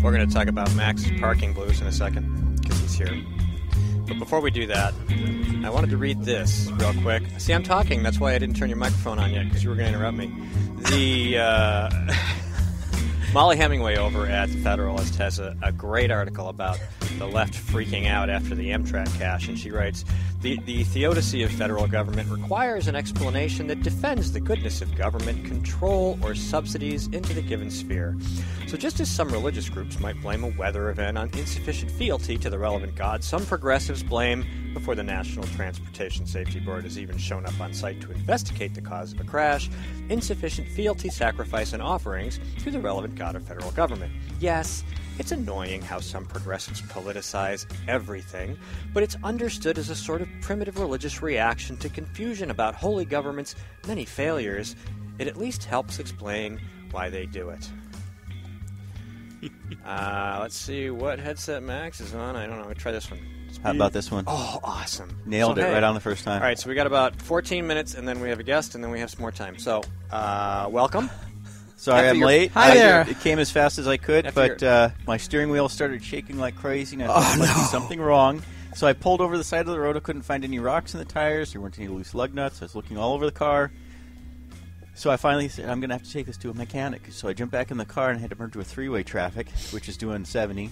We're going to talk about Max's parking blues in a second, because he's here. But before we do that, I wanted to read this real quick. See, I'm talking. That's why I didn't turn your microphone on yet, because you were going to interrupt me. Molly Hemingway over at The Federalist has a great article about the left freaking out after the Amtrak cash, and she writes, The theodicy of federal government requires an explanation that defends the goodness of government control or subsidies into the given sphere. So just as some religious groups might blame a weather event on insufficient fealty to the relevant god, some progressives blame, before the National Transportation Safety Board has even shown up on site to investigate the cause of a crash, insufficient fealty, sacrifice, and offerings to the relevant god of federal government. Yes, it's annoying how some progressives politicize everything, but it's understood as a sort of primitive religious reaction to confusion about holy government's many failures. It at least helps explain why they do it. Let's see what headset Max is on. I don't know. I'll try this one. How about this one? Oh, awesome. Nailed it right on the first time. All right, so we got about 14 minutes, and then we have a guest, and then we have some more time. So, welcome. Sorry I'm late. Hi there. It came as fast as I could, but my steering wheel started shaking like crazy, and I thought there must be something wrong. So I pulled over the side of the road. I couldn't find any rocks in the tires. There weren't any loose lug nuts. I was looking all over the car. So I finally said, I'm going to have to take this to a mechanic. So I jumped back in the car and had to merge with three-way traffic, which is doing 70.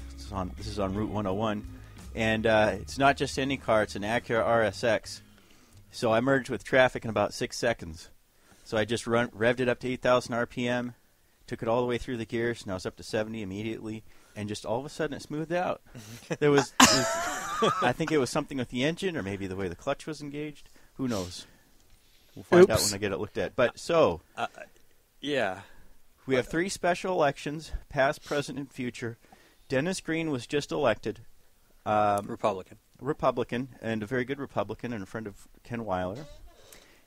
This is on Route 101. And it's not just any car. It's an Acura RSX. So I merged with traffic in about 6 seconds. So I just revved it up to 8,000 RPM, took it all the way through the gears, and I was up to 70 immediately, and just all of a sudden it smoothed out. I think it was something with the engine, or maybe the way the clutch was engaged. Who knows? We'll find out when I get it looked at. But yeah. We have three special elections, past, present, and future. Dennis Green was just elected. Republican, and a very good Republican, and a friend of Ken Weiler.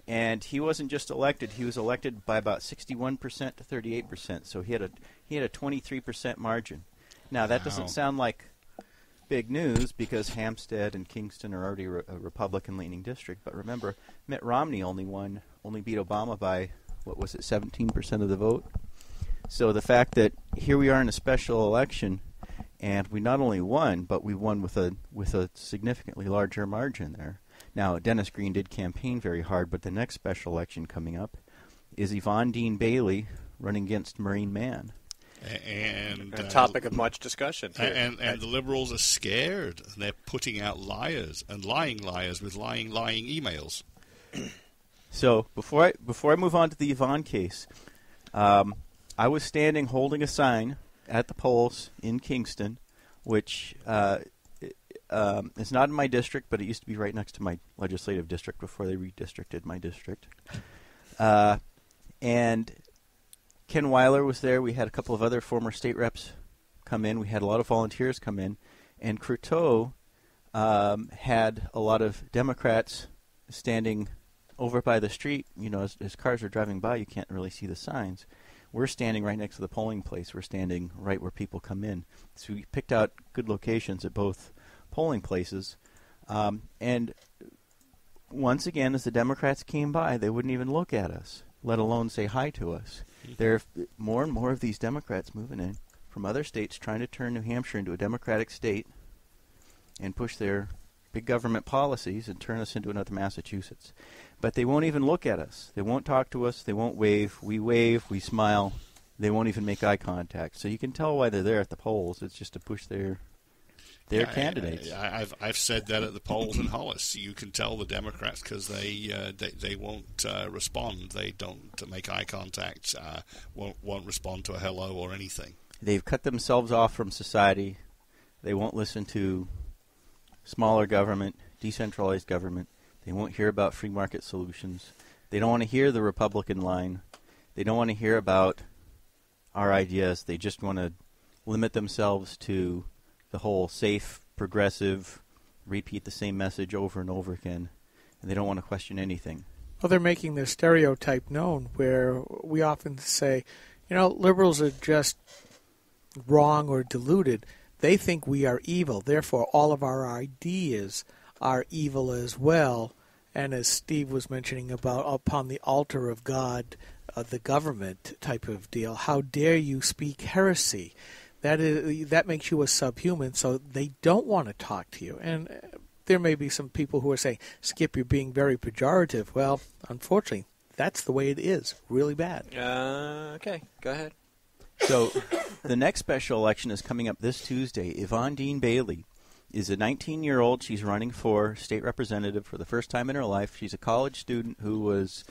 And he wasn't just elected; he was elected by about 61% to 38%. So he had a 23% margin. Now that doesn't sound like big news because Hampstead and Kingston are already a Republican-leaning district. But remember, Mitt Romney only beat Obama by 17% of the vote. So the fact that here we are in a special election, and we not only won, but we won with a significantly larger margin there. Now, Dennis Green did campaign very hard, but the next special election coming up is Yvonne Dean Bailey running against Maureen Mann. And a topic of much discussion. And the Liberals are scared. And they're putting out liars and lying liars with lying emails. So before I move on to the Yvonne case, I was standing holding a sign at the polls in Kingston, which it's not in my district, but it used to be right next to my legislative district before they redistricted my district. And Ken Weiler was there. We had a couple of other former state reps come in. We had a lot of volunteers come in. And Croteau had a lot of Democrats standing over by the street. You know, as cars are driving by, you can't really see the signs. We're standing right next to the polling place. We're standing right where people come in. So we picked out good locations at both polling places. And once again, as the Democrats came by, they wouldn't even look at us, let alone say hi to us. There are more and more of these Democrats moving in from other states trying to turn New Hampshire into a Democratic state and push their big government policies and turn us into another Massachusetts. But they won't even look at us. They won't talk to us. They won't wave. We smile. They won't even make eye contact. So you can tell why they're there at the polls. It's just to push their candidates. I've said that at the polls in Hollis. You can tell the Democrats because they won't respond. They don't make eye contact. Won't respond to a hello or anything. They've cut themselves off from society. They won't listen to smaller government, decentralized government. They won't hear about free market solutions. They don't want to hear the Republican line. They don't want to hear about our ideas. They just want to limit themselves to the whole safe, progressive, repeat the same message over and over again, and they don't want to question anything. Well, they're making their stereotype known, where we often say, liberals are just wrong or deluded. They think we are evil, therefore all of our ideas are evil as well. And as Steve was mentioning about upon the altar of God, the government type of deal, how dare you speak heresy? that makes you a subhuman, so they don't want to talk to you. And there may be some people who are saying, Skip, you're being very pejorative. Well, unfortunately, that's the way it is. Really bad. Okay, go ahead. So the next special election is coming up this Tuesday. Yvonne Dean Bailey is a 19-year-old. She's running for state representative for the first time in her life. She's a college student who was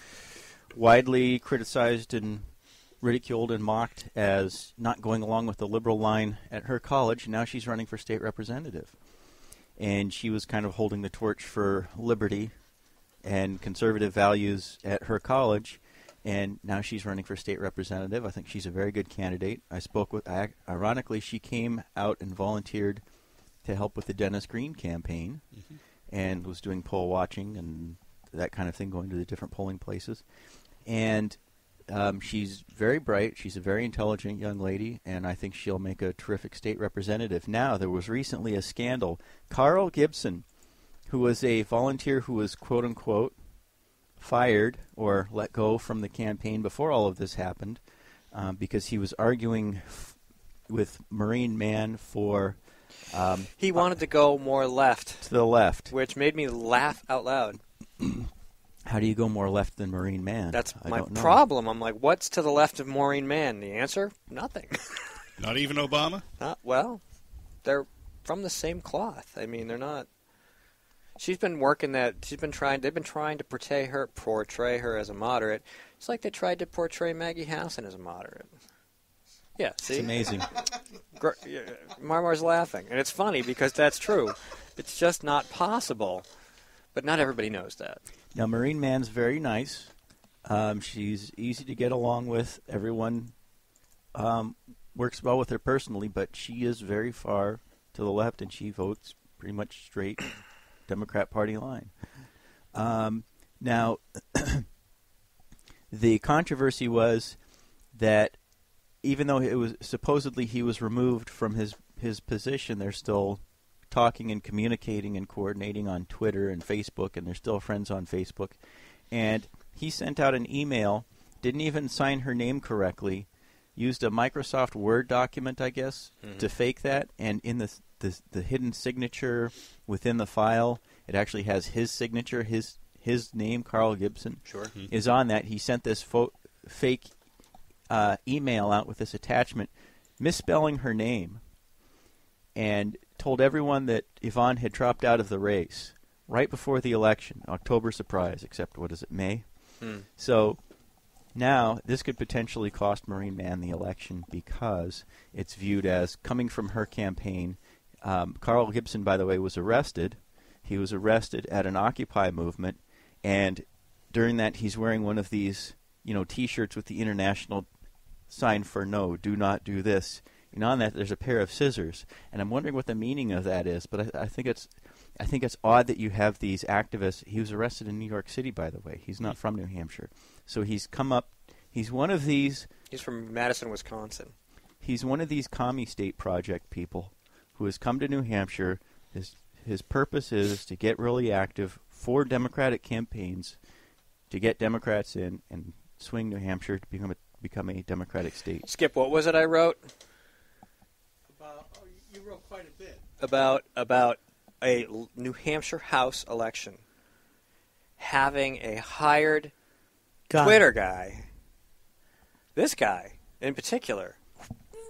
widely criticized and ridiculed and mocked as not going along with the liberal line at her college. Now she's running for state representative. And she was kind of holding the torch for liberty and conservative values at her college. And now she's running for state representative. I think she's a very good candidate. Ironically, she came out and volunteered to help with the Dennis Green campaign and was doing poll watching and that kind of thing, going to the different polling places. And she's very bright. She's a very intelligent young lady, and I think she'll make a terrific state representative. Now, there was recently a scandal. Carl Gibson, who was a volunteer who was, quote-unquote, fired or let go from the campaign before all of this happened because he was arguing with Marine Man for... he wanted to go more left. To the left. Which made me laugh out loud. How do you go more left than Marine Man? That's my problem. I'm like, what's to the left of Maureen Mann? The answer? Nothing. Not even Obama? Well, they're from the same cloth. I mean, they're not. She's been working that. They've been trying to portray her as a moderate. It's like they tried to portray Maggie Hassan as a moderate. Yeah, see? It's amazing. Marmar's laughing. And it's funny because that's true. It's just not possible. But not everybody knows that. Now, Marine Man's very nice. She's easy to get along with. Everyone works well with her personally, but she is very far to the left, and she votes pretty much straight Democrat Party line. Now, the controversy was that even though it was supposedly he was removed from his position, they're still talking and communicating and coordinating on Twitter and Facebook, and they're still friends on Facebook. And he sent out an email, didn't even sign her name correctly, used a Microsoft Word document, I guess, to fake that, and in the hidden signature within the file, it actually has his signature, his name, Carl Gibson, is on that. He sent this fake email out with this attachment, misspelling her name, and told everyone that Yvonne had dropped out of the race right before the election. October surprise, except, what is it, May? So now this could potentially cost Marine Man the election because it's viewed as coming from her campaign. Carl Gibson, by the way, was arrested. He was arrested at an Occupy movement, and during that he's wearing one of these, T-shirts with the international sign for no, do not do this. And on that, there's a pair of scissors, and I'm wondering what the meaning of that is. But I think it's odd that you have these activists. He was arrested in New York City, by the way. He's not from New Hampshire, so he's come up. He's one of these. He's from Madison, Wisconsin. He's one of these Commie State Project people who has come to New Hampshire. His purpose is to get really active for Democratic campaigns, to get Democrats in and swing New Hampshire to become a Democratic state. Skip, what was it I wrote? You wrote quite a bit. About a New Hampshire House election. Having a hired Twitter guy, this guy in particular.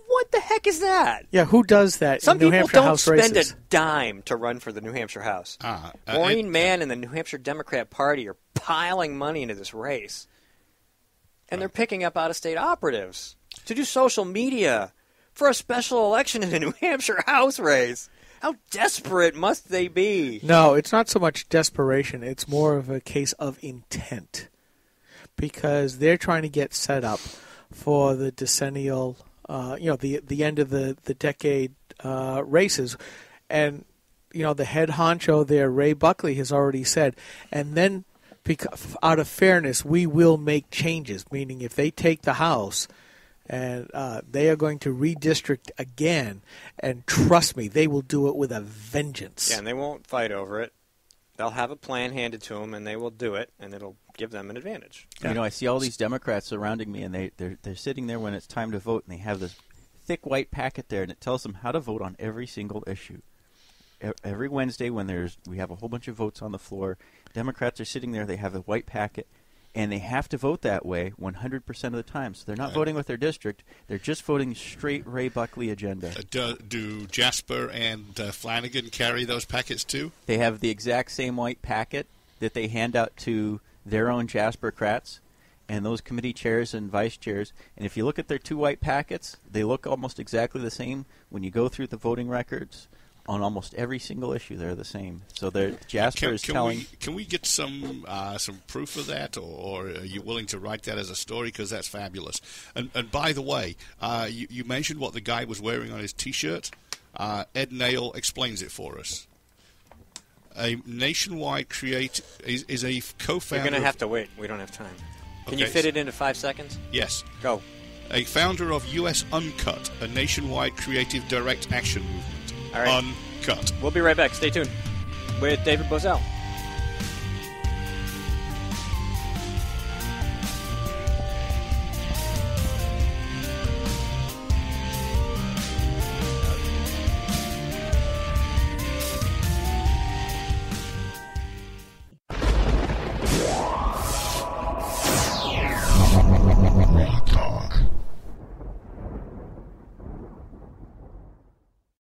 What the heck is that? Yeah, who does that Some in New people Hampshire don't House spend races? a dime to run for the New Hampshire House. Maureen Mann and the New Hampshire Democrat Party are piling money into this race. And they're picking up out-of-state operatives to do social media for a special election in a New Hampshire House race. How desperate must they be? No, it's not so much desperation. It's more of a case of intent. Because they're trying to get set up for the decennial, the end of the decade races. And, the head honcho there, Ray Buckley, has already said, and then out of fairness, we will make changes, meaning if they take the House, and they are going to redistrict again, and trust me, they will do it with a vengeance. Yeah, and they won't fight over it. They'll have a plan handed to them, and they will do it, and it'll give them an advantage. I see all these Democrats surrounding me, and they're sitting there when it's time to vote, and they have this thick white packet there, and it tells them how to vote on every single issue. Every Wednesday when we have a whole bunch of votes on the floor, Democrats are sitting there, they have a white packet, and they have to vote that way 100% of the time. So they're not voting with their district. They're just voting straight Ray Buckley agenda. Do Jasper and Flanagan carry those packets too? They have the exact same white packet that they hand out to their own Jaspercrats and those committee chairs and vice chairs. And if you look at their two white packets, they look almost exactly the same. When you go through the voting records, on almost every single issue, they're the same. So Jasper is telling. Can we get some proof of that, or are you willing to write that as a story? Because that's fabulous. And by the way, you mentioned what the guy was wearing on his T-shirt. Ed Nail explains it for us. A Nationwide is a co-founder. You're going to have to wait. We don't have time. Can you fit it into 5 seconds? Yes. Go. A founder of U.S. Uncut, a nationwide creative direct action movement. All right. Uncut. We'll be right back. Stay tuned with David Bozell.